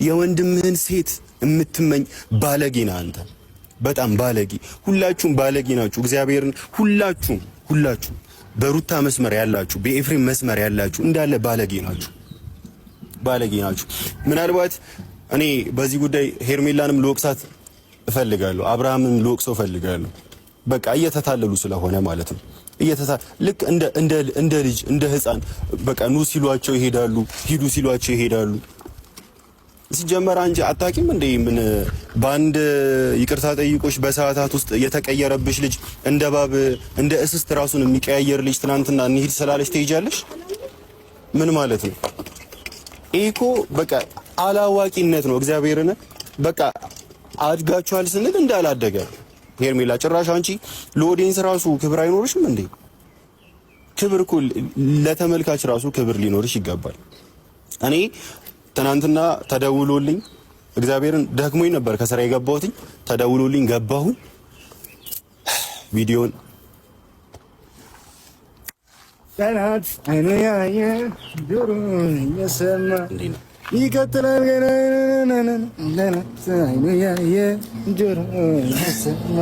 የወንድምህን ሴት የምትመኝ ባለጌ ነህ አንተ። በጣም ባለጌ። ሁላችሁም ባለጌ ናችሁ። እግዚአብሔርን ሁላችሁም በሩታ መስመር ያላችሁ፣ በኤፍሬም መስመር ያላችሁ እንዳለ ባለጌ ናችሁ። ምናልባት እኔ በዚህ ጉዳይ ሄርሜላንም ልወቅሳት እፈልጋለሁ፣ አብርሃምንም ልወቅሰው እፈልጋለሁ። በቃ እየተታለሉ ስለሆነ ማለት ነው። ልክ እንደ ልጅ እንደ ህፃን በቃ ኑ ሲሏቸው ይሄዳሉ፣ ሂዱ ሲሏቸው ይሄዳሉ። ሲጀመር አንቺ አታውቂም እንዴ? ምን በአንድ ይቅርታ ጠይቆሽ በሰዓታት ውስጥ የተቀየረብሽ ልጅ እንደ ባብ እንደ እስስት ራሱን የሚቀያየር ልጅ ትናንትና እንሂድ ስላለሽ ትሄጃለሽ? ምን ማለት ነው? ኢኮ በቃ አላዋቂነት ነው። እግዚአብሔርን በቃ አድጋችኋል ስንል እንዳላደገ ሄርሜላ፣ ጭራሽ አንቺ ለኦዲየንስ ራሱ ክብር አይኖርሽም እንዴ? ክብር እኮ ለተመልካች ራሱ ክብር ሊኖርሽ ይገባል። እኔ ትናንትና ተደውሎልኝ እግዚአብሔርን ደክሞኝ ነበር ከስራ የገባሁት። ተደውሎልኝ ገባሁኝ። ቪዲዮን ጠላት አይኑ ያየ ጆሮ የሰማ ይቀጥላል ገና ጠላት አይኑ ያየ ጆሮ የሰማ።